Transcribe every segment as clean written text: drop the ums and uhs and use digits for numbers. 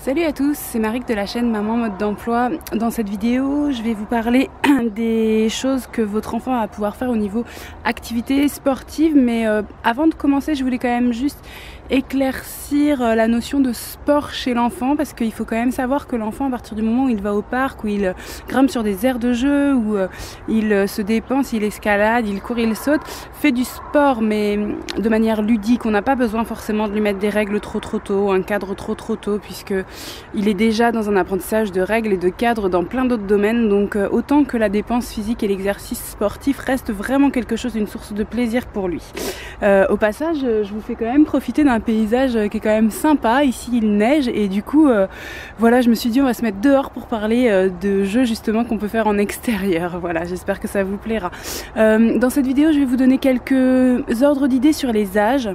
Salut à tous, c'est Maric de la chaîne Maman Mode d'Emploi. Dans cette vidéo, je vais vous parler des choses que votre enfant va pouvoir faire au niveau activité sportive. Mais avant de commencer, je voulais quand même juste éclaircir la notion de sport chez l'enfant, parce qu'il faut quand même savoir que l'enfant, à partir du moment où il va au parc, où il grimpe sur des aires de jeu, où il se dépense, il escalade, il court, il saute, fait du sport mais de manière ludique. On n'a pas besoin forcément de lui mettre des règles trop tôt, un cadre trop tôt, puisque il est déjà dans un apprentissage de règles et de cadres dans plein d'autres domaines. Donc autant que la dépense physique et l'exercice sportif reste vraiment quelque chose, une source de plaisir pour lui. Au passage, je vous fais quand même profiter d'un paysage qui est quand même sympa. Ici il neige et du coup voilà, je me suis dit on va se mettre dehors pour parler de jeux justement qu'on peut faire en extérieur. Voilà, j'espère que ça vous plaira. Dans cette vidéo, je vais vous donner quelques ordres d'idées sur les âges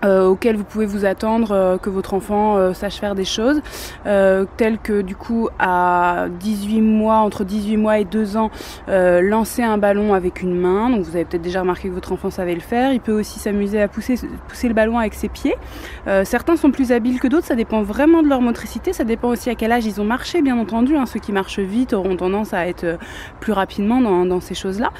auxquels vous pouvez vous attendre que votre enfant sache faire des choses, telles que du coup à 18 mois, entre 18 mois et 2 ans, lancer un ballon avec une main. Donc vous avez peut-être déjà remarqué que votre enfant savait le faire. Il peut aussi s'amuser à pousser le ballon avec ses pieds. Certains sont plus habiles que d'autres, ça dépend vraiment de leur motricité, ça dépend aussi à quel âge ils ont marché, bien entendu. Ceux qui marchent vite auront tendance à être plus rapidement dans ces choses-là.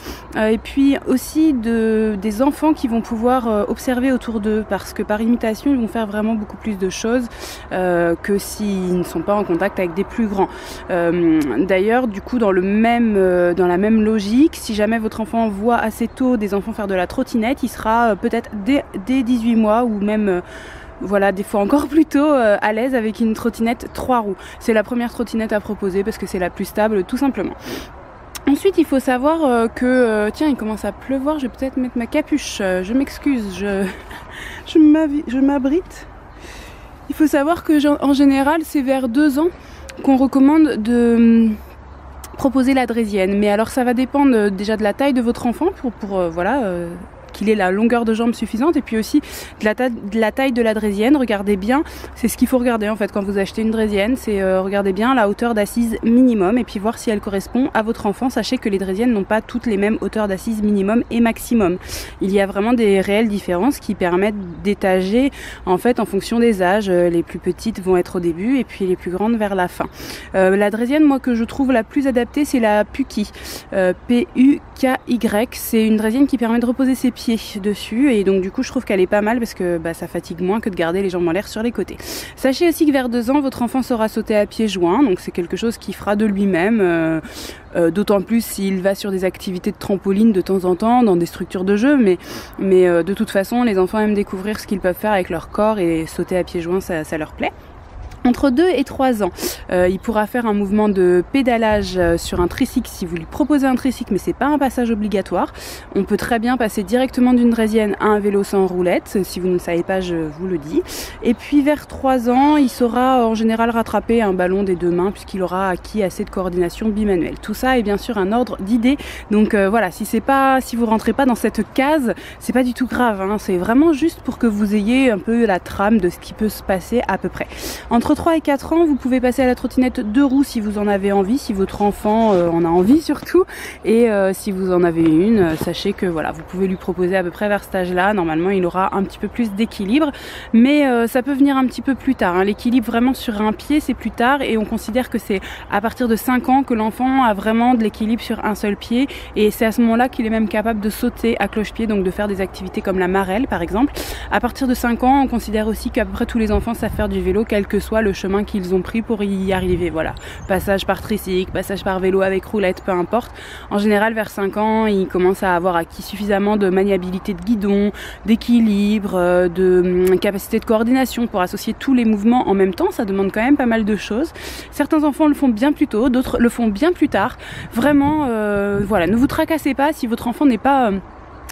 Et puis aussi des enfants qui vont pouvoir observer autour d'eux, parce que par imitation ils vont faire vraiment beaucoup plus de choses que s'ils ne sont pas en contact avec des plus grands. D'ailleurs, du coup, dans la même logique, si jamais votre enfant voit assez tôt des enfants faire de la trottinette, il sera peut-être dès 18 mois ou même voilà, des fois encore plus tôt à l'aise avec une trottinette 3 roues. C'est la première trottinette à proposer parce que c'est la plus stable, tout simplement. Ensuite, il faut savoir que tiens, il commence à pleuvoir, je vais peut-être mettre ma capuche. Je m'excuse, je m'abrite. Il faut savoir que en général, c'est vers 2 ans qu'on recommande de proposer la draisienne. Mais alors, ça va dépendre déjà de la taille de votre enfant pour qu'il ait la longueur de jambe suffisante, et puis aussi de la taille de la draisienne. Regardez bien, c'est ce qu'il faut regarder en fait quand vous achetez une draisienne, c'est regardez bien la hauteur d'assise minimum et puis voir si elle correspond à votre enfant. Sachez que les draisiennes n'ont pas toutes les mêmes hauteurs d'assise minimum et maximum. Il y a vraiment des réelles différences qui permettent d'étager en fait en fonction des âges. Les plus petites vont être au début et puis les plus grandes vers la fin. La draisienne, moi, que je trouve la plus adaptée, c'est la Puky, P-U-K-Y. C'est une draisienne qui permet de reposer ses pieds dessus, et donc du coup je trouve qu'elle est pas mal parce que ça fatigue moins que de garder les jambes en l'air sur les côtés. Sachez aussi que vers 2 ans votre enfant saura sauter à pieds joints, donc c'est quelque chose qu'il fera de lui-même, d'autant plus s'il va sur des activités de trampoline de temps en temps dans des structures de jeu, mais de toute façon les enfants aiment découvrir ce qu'ils peuvent faire avec leur corps, et sauter à pieds joints ça leur plaît. Entre 2 et 3 ans, il pourra faire un mouvement de pédalage sur un tricycle si vous lui proposez un tricycle, mais c'est pas un passage obligatoire. On peut très bien passer directement d'une draisienne à un vélo sans roulette. Si vous ne le savez pas, je vous le dis. Et puis vers 3 ans, il saura en général rattraper un ballon des 2 mains puisqu'il aura acquis assez de coordination bimanuelle. Tout ça est bien sûr un ordre d'idées. Donc voilà, si vous rentrez pas dans cette case, c'est pas du tout grave, hein. C'est vraiment juste pour que vous ayez un peu la trame de ce qui peut se passer à peu près. Entre 3 et 4 ans, vous pouvez passer à la trottinette 2 roues si vous en avez envie, si votre enfant en a envie surtout, et si vous en avez une, sachez que voilà, vous pouvez lui proposer à peu près vers cet âge-là. Normalement, il aura un petit peu plus d'équilibre, mais ça peut venir un petit peu plus tard, hein. L'équilibre vraiment sur un pied, c'est plus tard, et on considère que c'est à partir de 5 ans que l'enfant a vraiment de l'équilibre sur un seul pied, et c'est à ce moment-là qu'il est même capable de sauter à cloche-pied, donc de faire des activités comme la marelle par exemple. À partir de 5 ans, on considère aussi qu'à peu près tous les enfants savent faire du vélo, quel que soit le chemin qu'ils ont pris pour y arriver. Voilà, passage par tricycle, passage par vélo avec roulette, peu importe. En général, vers 5 ans, ils commencent à avoir acquis suffisamment de maniabilité de guidon, d'équilibre, de capacité de coordination pour associer tous les mouvements en même temps. Ça demande quand même pas mal de choses. Certains enfants le font bien plus tôt, d'autres le font bien plus tard. Vraiment, voilà, ne vous tracassez pas si votre enfant n'est pas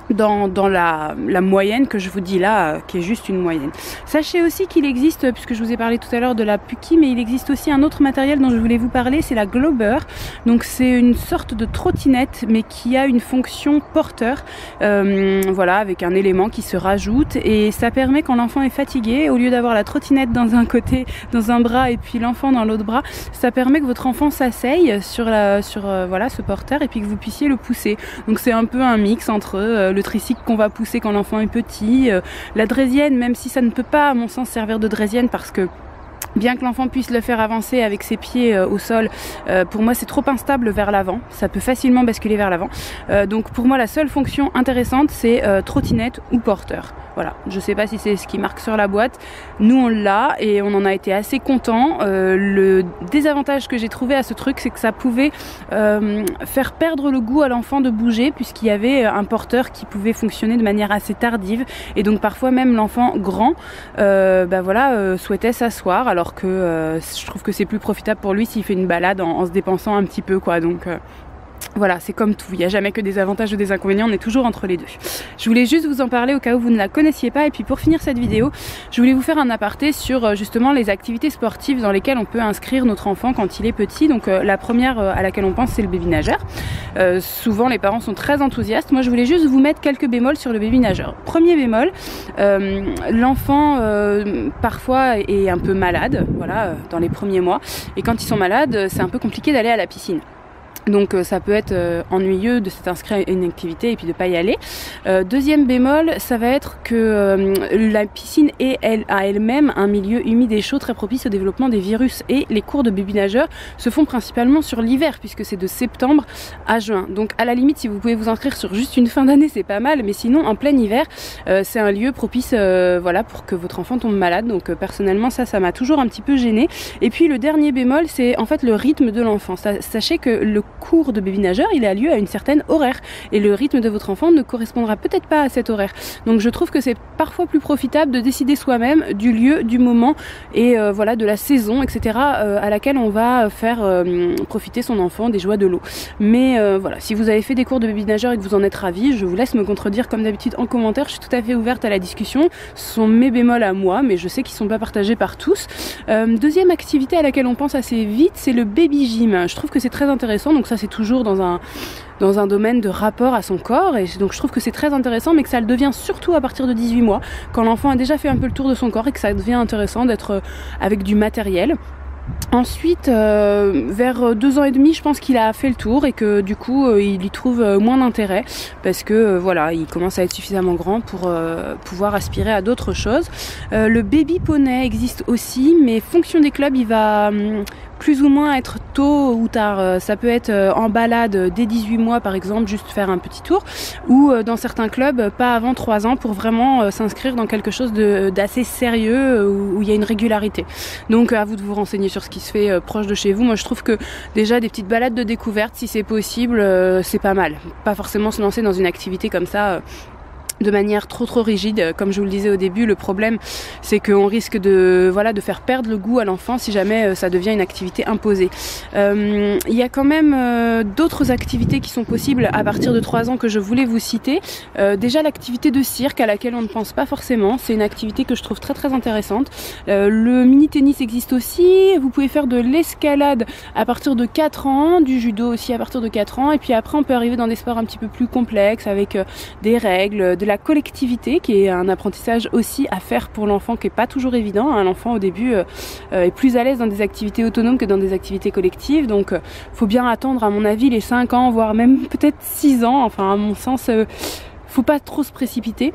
dans la moyenne que je vous dis là, qui est juste une moyenne. Sachez aussi qu'il existe, puisque je vous ai parlé tout à l'heure de la Puky, mais il existe aussi un autre matériel dont je voulais vous parler, c'est la Glober. Donc c'est une sorte de trottinette, mais qui a une fonction porteur, voilà, avec un élément qui se rajoute, et ça permet quand l'enfant est fatigué, au lieu d'avoir la trottinette dans un côté, dans un bras, et puis l'enfant dans l'autre bras, ça permet que votre enfant s'asseye sur voilà, ce porteur, et puis que vous puissiez le pousser. Donc c'est un peu un mix entre le tricycle qu'on va pousser quand l'enfant est petit, la draisienne, même si ça ne peut pas à mon sens servir de draisienne parce que Bien que l'enfant puisse le faire avancer avec ses pieds au sol, pour moi c'est trop instable vers l'avant, ça peut facilement basculer vers l'avant. Donc pour moi la seule fonction intéressante c'est trottinette ou porteur. Voilà, je sais pas si c'est ce qui marque sur la boîte, nous on l'a et on en a été assez contents. Le désavantage que j'ai trouvé à ce truc c'est que ça pouvait faire perdre le goût à l'enfant de bouger, puisqu'il y avait un porteur qui pouvait fonctionner de manière assez tardive, et donc parfois même l'enfant grand souhaitait s'asseoir, alors que je trouve que c'est plus profitable pour lui s'il fait une balade en se dépensant un petit peu quoi. Donc voilà, c'est comme tout, il n'y a jamais que des avantages ou des inconvénients, on est toujours entre les deux. Je voulais juste vous en parler au cas où vous ne la connaissiez pas, et puis pour finir cette vidéo, je voulais vous faire un aparté sur justement les activités sportives dans lesquelles on peut inscrire notre enfant quand il est petit. Donc la première à laquelle on pense c'est le baby nageur. Souvent les parents sont très enthousiastes, moi je voulais juste vous mettre quelques bémols sur le baby nageur. Premier bémol, l'enfant parfois est un peu malade, voilà, dans les premiers mois, et quand ils sont malades c'est un peu compliqué d'aller à la piscine. Donc ça peut être ennuyeux de s'inscrire à une activité et puis de pas y aller. Deuxième bémol, ça va être que la piscine est à elle-même un milieu humide et chaud très propice au développement des virus, et les cours de baby nageur se font principalement sur l'hiver puisque c'est de septembre à juin. Donc à la limite si vous pouvez vous inscrire sur juste une fin d'année c'est pas mal, mais sinon en plein hiver c'est un lieu propice voilà, pour que votre enfant tombe malade. Donc personnellement ça m'a toujours un petit peu gênée. Et puis le dernier bémol c'est en fait le rythme de l'enfant. Sachez que le cours de baby nageur il a lieu à une certaine horaire et le rythme de votre enfant ne correspondra peut-être pas à cet horaire. Donc je trouve que c'est parfois plus profitable de décider soi-même du lieu, du moment et voilà, de la saison, etc. À laquelle on va faire profiter son enfant des joies de l'eau. Mais voilà, si vous avez fait des cours de baby nageur et que vous en êtes ravis, je vous laisse me contredire comme d'habitude en commentaire, je suis tout à fait ouverte à la discussion. Ce sont mes bémols à moi, mais je sais qu'ils ne sont pas partagés par tous. Deuxième activité à laquelle on pense assez vite, c'est le baby gym. Je trouve que c'est très intéressant, donc ça c'est toujours dans un domaine de rapport à son corps, et donc je trouve que c'est très intéressant, mais que ça le devient surtout à partir de 18 mois, quand l'enfant a déjà fait un peu le tour de son corps et que ça devient intéressant d'être avec du matériel. Ensuite, vers 2 ans et demi, je pense qu'il a fait le tour et que du coup, il y trouve moins d'intérêt parce que voilà, il commence à être suffisamment grand pour pouvoir aspirer à d'autres choses. Le baby poney existe aussi, mais fonction des clubs, il va plus ou moins être tôt ou tard. Ça peut être en balade dès 18 mois par exemple, juste faire un petit tour, ou dans certains clubs pas avant 3 ans pour vraiment s'inscrire dans quelque chose d'assez sérieux où il y a une régularité. Donc à vous de vous renseigner sur ce qui se fait proche de chez vous. Moi je trouve que déjà des petites balades de découverte, si c'est possible, c'est pas mal. Pas forcément se lancer dans une activité comme ça de manière trop rigide. Comme je vous le disais au début, le problème c'est qu'on risque de faire perdre le goût à l'enfant si jamais ça devient une activité imposée. Il y a quand même d'autres activités qui sont possibles à partir de 3 ans que je voulais vous citer. Déjà l'activité de cirque à laquelle on ne pense pas forcément, c'est une activité que je trouve très intéressante. Le mini tennis existe aussi, vous pouvez faire de l'escalade à partir de 4 ans, du judo aussi à partir de 4 ans, et puis après on peut arriver dans des sports un petit peu plus complexes avec des règles, de la collectivité qui est un apprentissage aussi à faire pour l'enfant qui est pas toujours évident, hein. L'enfant au début est plus à l'aise dans des activités autonomes que dans des activités collectives, donc faut bien attendre à mon avis les 5 ans voire même peut-être 6 ans, enfin à mon sens faut pas trop se précipiter.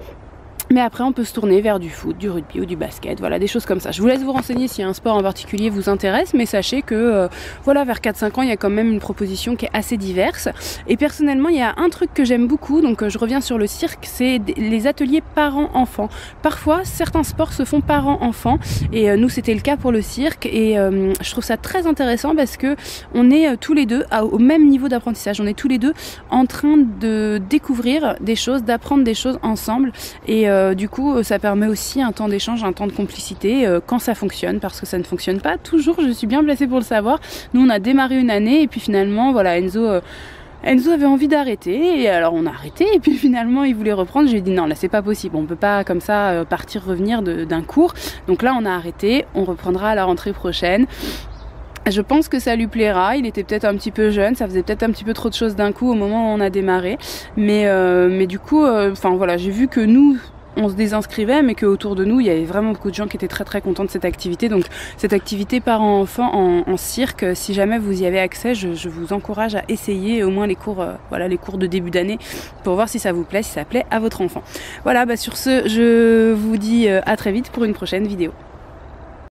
Mais après on peut se tourner vers du foot, du rugby ou du basket, voilà, des choses comme ça. Je vous laisse vous renseigner si un sport en particulier vous intéresse, mais sachez que voilà, vers 4-5 ans il y a quand même une proposition qui est assez diverse. Et personnellement il y a un truc que j'aime beaucoup, donc je reviens sur le cirque, c'est les ateliers parents-enfants. Parfois certains sports se font parents-enfants, et nous c'était le cas pour le cirque, et je trouve ça très intéressant parce que on est tous les deux au même niveau d'apprentissage, on est tous les deux en train de découvrir des choses, d'apprendre des choses ensemble, et du coup ça permet aussi un temps d'échange, un temps de complicité quand ça fonctionne, parce que ça ne fonctionne pas toujours, je suis bien placée pour le savoir. Nous on a démarré une année et puis finalement voilà, Enzo avait envie d'arrêter, et alors on a arrêté, et puis finalement il voulait reprendre. Je lui ai dit non, là c'est pas possible, on peut pas comme ça partir revenir d'un cours, donc là on a arrêté, on reprendra à la rentrée prochaine. Je pense que ça lui plaira, il était peut-être un petit peu jeune, ça faisait peut-être un petit peu trop de choses d'un coup au moment où on a démarré, mais du coup enfin voilà, j'ai vu que nous on se désinscrivait, mais qu'autour de nous il y avait vraiment beaucoup de gens qui étaient très contents de cette activité. Donc cette activité parents-enfants en cirque, si jamais vous y avez accès, je vous encourage à essayer au moins les cours, voilà, les cours de début d'année, pour voir si ça vous plaît, si ça plaît à votre enfant. Voilà, sur ce je vous dis à très vite pour une prochaine vidéo.